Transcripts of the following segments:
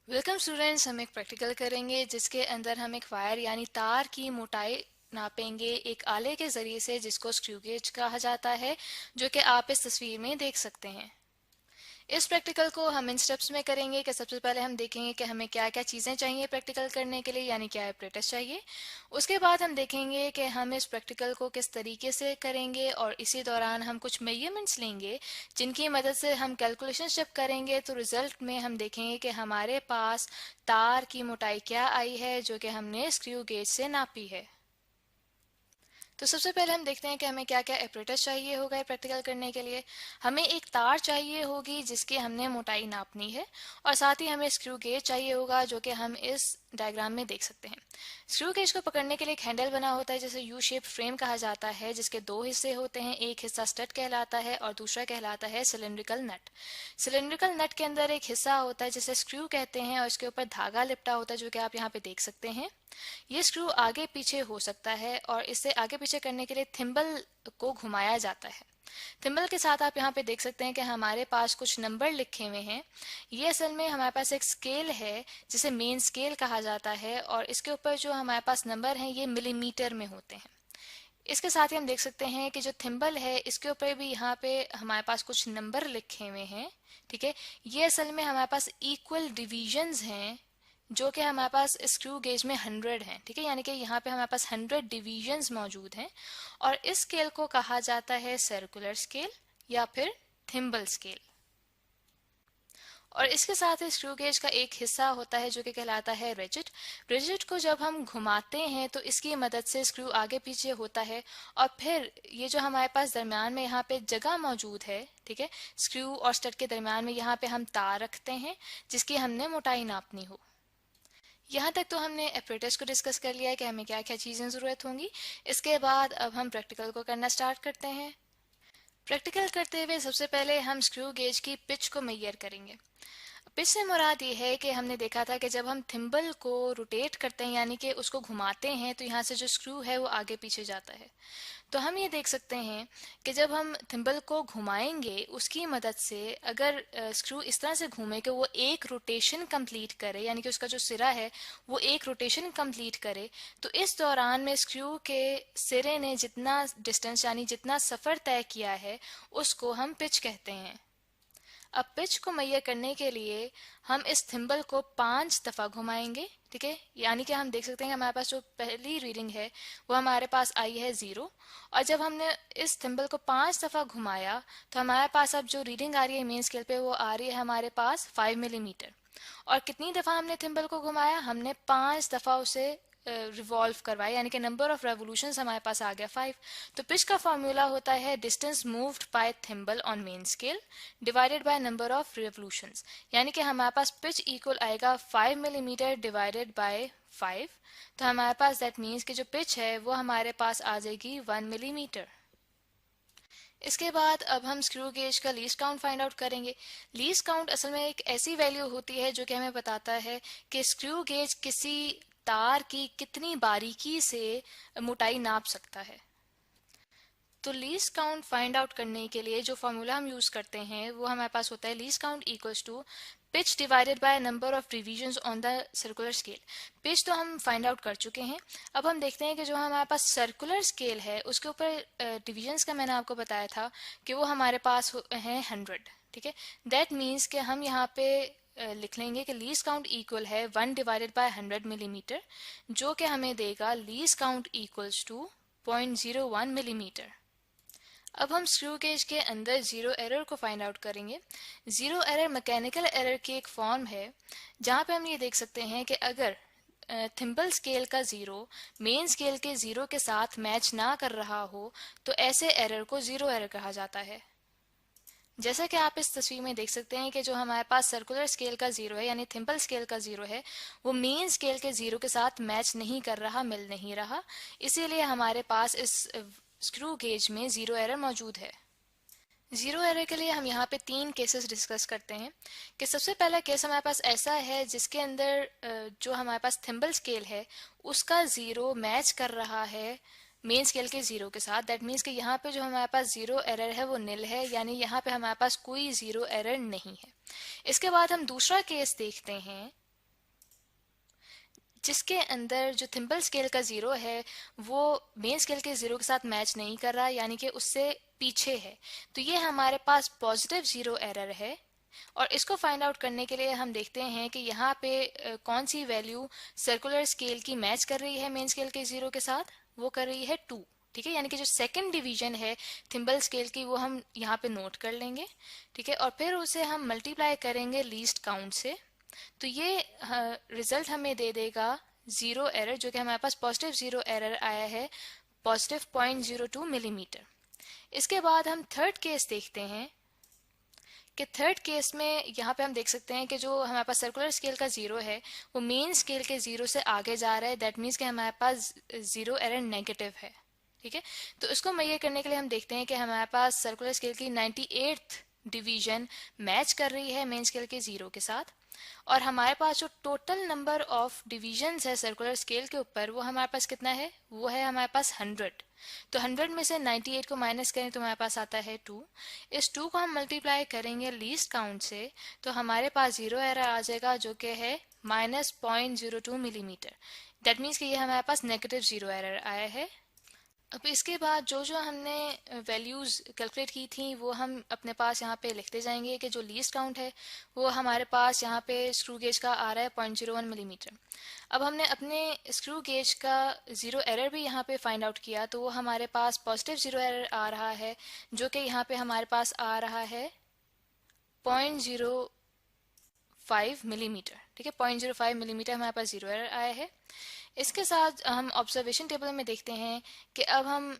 Welcome students. हम एक practical करेंगे जिसके अंदर हम एक वायर यानी तार की मोटाई नापेंगे एक आले के ज़रिए से, जिसको स्क्रू गेज कहा जाता है, जो कि आप इस तस्वीर में देख सकते हैं। इस प्रैक्टिकल को हम इन स्टेप्स में करेंगे कि सबसे पहले हम देखेंगे कि हमें क्या क्या चीज़ें चाहिए प्रैक्टिकल करने के लिए, यानी क्या एपरेटस चाहिए। उसके बाद हम देखेंगे कि हम इस प्रैक्टिकल को किस तरीके से करेंगे, और इसी दौरान हम कुछ मेजरमेंट्स लेंगे जिनकी मदद से हम कैलकुलेशन जब करेंगे तो रिजल्ट में हम देखेंगे कि हमारे पास तार की मोटाई क्या आई है, जो कि हमने स्क्रू गेज से नापी है। तो सबसे पहले हम देखते हैं कि हमें क्या क्या एपरेटस चाहिए होगा प्रैक्टिकल करने के लिए। हमें एक तार चाहिए होगी जिसकी हमने मोटाई नापनी है, और साथ ही हमें स्क्रू गेज चाहिए होगा, जो कि हम इस डायग्राम में देख सकते हैं। स्क्रू गेज को पकड़ने के लिए एक हैंडल बना होता है जिसे यू शेप फ्रेम कहा जाता है, जिसके दो हिस्से होते हैं। एक हिस्सा स्टड कहलाता है और दूसरा कहलाता है सिलेंड्रिकल नट। सिलेंड्रिकल नट के अंदर एक हिस्सा होता है जिसे स्क्रू कहते हैं, और इसके ऊपर धागा लिपटा होता है, जो कि आप यहाँ पे देख सकते हैं। ये स्क्रू आगे पीछे हो सकता है, और इसे आगे पीछे करने के लिए थिम्बल को घुमाया जाता है। थिम्बल के साथ आप यहाँ पे देख सकते हैं कि हमारे पास कुछ नंबर लिखे हुए हैं। ये असल में हमारे पास एक स्केल है जिसे मेन स्केल कहा जाता है, और इसके ऊपर जो हमारे पास नंबर हैं ये मिलीमीटर में होते हैं। इसके साथ ही हम देख सकते हैं कि जो थिम्बल है इसके ऊपर भी यहाँ पे हमारे पास कुछ नंबर लिखे हुए हैं। ठीक है, ये असल में हमारे पास इक्वल डिविजन्स हैं, जो कि हमारे पास स्क्रू गेज में 100 हैं। ठीक है, यानी कि यहाँ पे हमारे पास 100 डिविजन्स मौजूद हैं, और इस स्केल को कहा जाता है सर्कुलर स्केल या फिर थिम्बल स्केल। और इसके साथ ही स्क्रू गेज का एक हिस्सा होता है जो कि कहलाता है रिजिड। रिजिड को जब हम घुमाते हैं तो इसकी मदद से स्क्रू आगे पीछे होता है, और फिर ये जो हमारे पास दरम्यान में यहाँ पे जगह मौजूद है, ठीक है, स्क्रू और स्टड के दरम्यान में यहाँ पे हम तार रखते हैं जिसकी हमने मोटाई नापनी हो। यहाँ तक तो हमने एपरेटस को डिस्कस कर लिया है कि हमें क्या क्या चीज़ें ज़रूरत होंगी। इसके बाद अब हम प्रैक्टिकल को करना स्टार्ट करते हैं। प्रैक्टिकल करते हुए सबसे पहले हम स्क्रू गेज की पिच को मेजर करेंगे। पिच से मुराद ये है कि हमने देखा था कि जब हम थिम्बल को रोटेट करते हैं, यानी कि उसको घुमाते हैं, तो यहाँ से जो स्क्रू है वो आगे पीछे जाता है। तो हम ये देख सकते हैं कि जब हम थिम्बल को घुमाएंगे उसकी मदद से अगर स्क्रू इस तरह से घूमे कि वो एक रोटेशन कंप्लीट करे, यानी कि उसका जो सिरा है वो एक रोटेशन कंप्लीट करे, तो इस दौरान में स्क्रू के सिरे ने जितना डिस्टेंस यानी जितना सफ़र तय किया है उसको हम पिच कहते हैं। अब पिच को मुहैया करने के लिए हम इस थिम्बल को 5 दफ़ा घुमाएंगे। ठीक है, यानी कि हम देख सकते हैं कि हमारे पास जो पहली रीडिंग है वो हमारे पास आई है 0, और जब हमने इस थिम्बल को 5 दफ़ा घुमाया तो हमारे पास अब जो रीडिंग आ रही है मेन स्केल पे वो आ रही है हमारे पास 5 मिलीमीटर। और कितनी दफ़ा हमने थिम्बल को घुमाया? हमने 5 दफ़ा उसे रिवॉल्व करवाया, यानी कि नंबर ऑफ रेवोल्यूशंस हमारे पास आ गया 5। तो पिच का फॉर्मूला होता है distance moved by thimble on main scale divided by number of revolutions, यानी कि हमारे पास पिच इक्वल आएगा 5 मिलीमीटर डिवाइडेड बाय 5। तो हमारे पास दैट मीन्स कि जो पिच है वो हमारे पास आ जाएगी 1 मिलीमीटर। इसके बाद अब हम स्क्रू गेज का लीस्ट काउंट फाइंड आउट करेंगे। लीस्ट काउंट असल में एक ऐसी वैल्यू होती है जो कि हमें बताता है कि स्क्रू गेज किसी तार की कितनी बारीकी से मोटाई नाप सकता है। तो लीस्ट काउंट फाइंड आउट करने के लिए जो फॉर्मूला हम यूज करते हैं वो हमारे पास होता है least count equals to pitch divided by number of divisions on the circular scale. Pitch तो हम फाइंड आउट कर चुके हैं। अब हम देखते हैं कि जो हमारे पास सर्कुलर स्केल है उसके ऊपर डिविजन्स का मैंने आपको बताया था कि वो हमारे पास हैं 100। ठीक है, दैट मीन्स कि हम यहाँ पे लिख लेंगे कि लीस्ट काउंट इक्वल है 1 डिवाइडेड बाय 100 मिलीमीटर, जो कि हमें देगा least count equals to 0.01 millimetre. अब हम स्क्रू गेज के अंदर जीरो एरर को फाइंड आउट करेंगे। जीरो एरर मैकेनिकल एरर की एक फॉर्म है जहाँ पे हम ये देख सकते हैं कि अगर थिम्बल स्केल का जीरो मेन स्केल के जीरो के साथ मैच ना कर रहा हो तो ऐसे एरर को जीरो एरर कहा जाता है। जैसा कि आप इस तस्वीर में देख सकते हैं कि जो हमारे पास सर्कुलर स्केल का जीरो है यानी थिम्बल स्केल का जीरो है वो मेन स्केल के जीरो के साथ मैच नहीं कर रहा, मिल नहीं रहा, इसीलिए हमारे पास इस स्क्रू गेज में जीरो एरर मौजूद है। जीरो एरर के लिए हम यहाँ पे 3 केसेस डिस्कस करते हैं कि सबसे पहला केस हमारे पास ऐसा है जिसके अंदर जो हमारे पास थिम्बल स्केल है उसका जीरो मैच कर रहा है मेन स्केल के जीरो के साथ। दैट मीन्स कि यहाँ पे जो हमारे पास जीरो एरर है वो निल है, यानी यहाँ पे हमारे पास कोई जीरो एरर नहीं है। इसके बाद हम दूसरा केस देखते हैं जिसके अंदर जो थिम्बल स्केल का ज़ीरो है वो मेन स्केल के ज़ीरो के साथ मैच नहीं कर रहा, यानी कि उससे पीछे है। तो ये हमारे पास पॉजिटिव ज़ीरो एरर है। और इसको फाइंड आउट करने के लिए हम देखते हैं कि यहाँ पे कौन सी वैल्यू सर्कुलर स्केल की मैच कर रही है मेन स्केल के ज़ीरो के साथ। वो कर रही है 2। ठीक है, यानी कि जो सेकंड डिवीजन है थिम्बल स्केल की वो हम यहाँ पे नोट कर लेंगे। ठीक है, और फिर उसे हम मल्टीप्लाई करेंगे लीस्ट काउंट से। तो ये रिजल्ट हमें दे देगा ज़ीरो एरर, जो कि हमारे पास पॉजिटिव ज़ीरो एरर आया है, पॉजिटिव 0.02 मिलीमीटर। इसके बाद हम थर्ड केस देखते हैं कि थर्ड केस में यहाँ पे हम देख सकते हैं कि जो हमारे पास सर्कुलर स्केल का ज़ीरो है वो मेन स्केल के ज़ीरो से आगे जा रहा है। दैट मीन्स कि हमारे पास ज़ीरो एरर नेगेटिव है। ठीक है, तो इसको मेजर करने के लिए हम देखते हैं कि हमारे पास सर्कुलर स्केल की 98th डिवीजन मैच कर रही है मेन स्केल के ज़ीरो के साथ। और हमारे पास जो टोटल नंबर ऑफ डिवीजन्स है सर्कुलर स्केल के ऊपर वो हमारे पास कितना है, वो है हमारे पास 100। तो 100 में से 98 को माइनस करें तो हमारे पास आता है 2। इस 2 को हम मल्टीप्लाई करेंगे लीस्ट काउंट से तो हमारे पास ज़ीरो एरर आ जाएगा, जो कि है -0.02 मिलीमीटर। दैट मीन्स कि ये हमारे पास नेगेटिव ज़ीरो एरर आया है। अब इसके बाद जो जो हमने वैल्यूज़ कैलकुलेट की थी वो हम अपने पास यहाँ पे लिखते जाएंगे कि जो लीस्ट काउंट है वो हमारे पास यहाँ पे स्क्रू गेज का आ रहा है 0.01 मिलीमीटर। अब हमने अपने स्क्रू गेज का ज़ीरो एरर भी यहाँ पे फाइंड आउट किया तो वो हमारे पास पॉजिटिव ज़ीरो एरर आ रहा है, जो कि यहाँ पे हमारे पास आ रहा है 0.05 मिलीमीटर। ठीक है, 0.05 मिलीमीटर हमारे पास ज़ीरो एरर आया है। इसके साथ हम ऑब्जर्वेशन टेबल में देखते हैं कि अब हम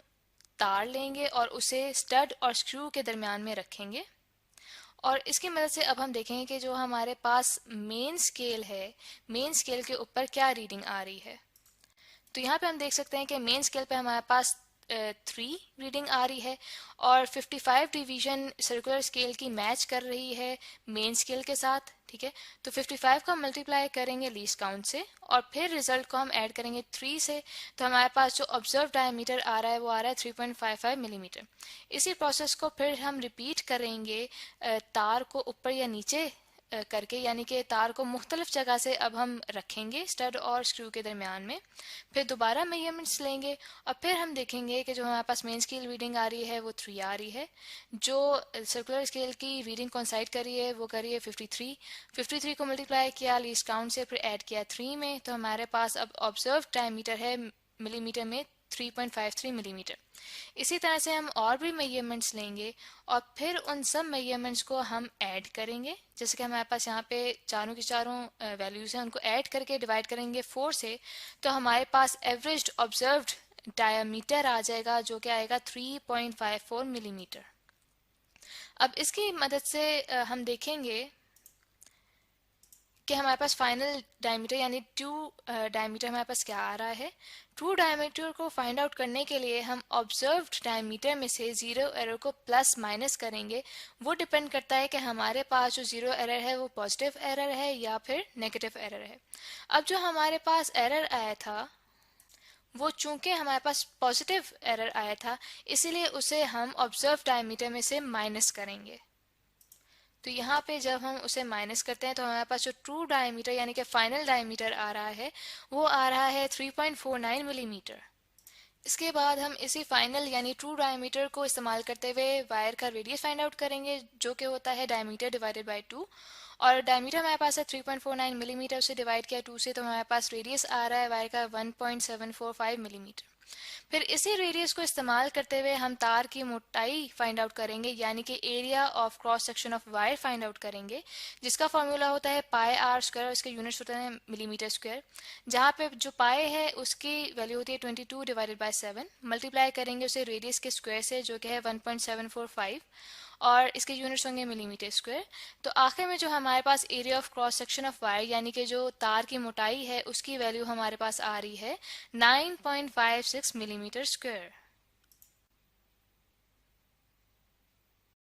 तार लेंगे और उसे स्टड और स्क्रू के दरमियान में रखेंगे और इसकी मदद से अब हम देखेंगे कि जो हमारे पास मेन स्केल है, मेन स्केल के ऊपर क्या रीडिंग आ रही है। तो यहाँ पे हम देख सकते हैं कि मेन स्केल पे हमारे पास 3 रीडिंग आ रही है और 55 डिवीजन सर्कुलर स्केल की मैच कर रही है मेन स्केल के साथ। ठीक है, तो 55 को हम मल्टीप्लाई करेंगे लीस्ट काउंट से और फिर रिजल्ट को हम ऐड करेंगे 3 से, तो हमारे पास जो ऑब्जर्व डायमीटर आ रहा है वो आ रहा है 3.55 मिलीमीटर। इसी प्रोसेस को फिर हम रिपीट करेंगे तार को ऊपर या नीचे करके, यानी कि तार को मुख्तलिफ जगह से अब हम रखेंगे स्टड और स्क्रू के दरमियान में। फिर दोबारा मेजरमेंट्स लेंगे और फिर हम देखेंगे कि जो हमारे पास मेन स्केल रीडिंग आ रही है वो 3 आ रही है, जो सर्कुलर स्केल की रीडिंग कोइंसाइड कर रही है वो कर रही है 53 को मल्टीप्लाई किया लीस्ट काउंट से, फिर ऐड किया 3 में, तो हमारे पास अब ऑब्जर्व डायमीटर है मिलीमीटर में 3.53 मिलीमीटर। इसी तरह से हम और भी मेजरमेंट्स लेंगे और फिर उन सब मेजरमेंट्स को हम ऐड करेंगे। जैसे कि हमारे पास यहाँ पे चारों की चारों वैल्यूज़ हैं, उनको ऐड करके डिवाइड करेंगे 4 से, तो हमारे पास एवरेज ऑब्जर्व्ड डायमीटर आ जाएगा, जो कि आएगा 3.54 मिलीमीटर। अब इसकी मदद से हम देखेंगे कि हमारे पास फाइनल डायमीटर यानी ट्रू डायमीटर हमारे पास क्या आ रहा है। ट्रू डायमीटर को फाइंड आउट करने के लिए हम ऑब्जर्व्ड डायमीटर में से ज़ीरो एरर को प्लस माइनस करेंगे। वो डिपेंड करता है कि हमारे पास जो ज़ीरो एरर है वो पॉजिटिव एरर है या फिर नेगेटिव एरर है। अब जो हमारे पास एरर आया था वो चूंकि हमारे पास पॉजिटिव एरर आया था, इसीलिए उसे हम ऑब्जर्व डायमीटर में से माइनस करेंगे। तो यहाँ पे जब हम उसे माइनस करते हैं तो हमारे पास जो ट्रू डायमीटर यानी कि फाइनल डायमीटर आ रहा है वो आ रहा है 3.49 मिलीमीटर। इसके बाद हम इसी फाइनल यानी ट्रू डायमीटर को इस्तेमाल करते हुए वायर का रेडियस फाइंड आउट करेंगे, जो कि होता है डायमीटर डिवाइडेड बाय 2। और डायमीटर हमारे पास है 3.49 मिलीमीटर, उसे डिवाइड किया 2 से, तो हमारे पास रेडियस आ रहा है वायर का 1.745 मिलीमीटर। फिर इसी रेडियस को इस्तेमाल करते हुए हम तार की मोटाई फाइंड आउट करेंगे, यानी कि area of cross section of wire find out करेंगे, जिसका फॉर्मूला होता है पाई आर स्क्वायर और इसके यूनिट्स होते हैं मिलीमीटर स्क्वायर। जहाँ पे जो पाई है उसकी वैल्यू होती है 22 डिवाइडेड बाय 7, मल्टीप्लाई करेंगे उसे रेडियस के स्क्वायर से, जो कि है 1.745 और इसके यूनिट्स होंगे मिलीमीटर स्क्वायर। तो आखिर में जो हमारे पास area of cross section of wire यानी कि जो तार की मोटाई है उसकी वैल्यू हमारे पास आ रही है 9.56 मिलीमीटर स्क्वायर।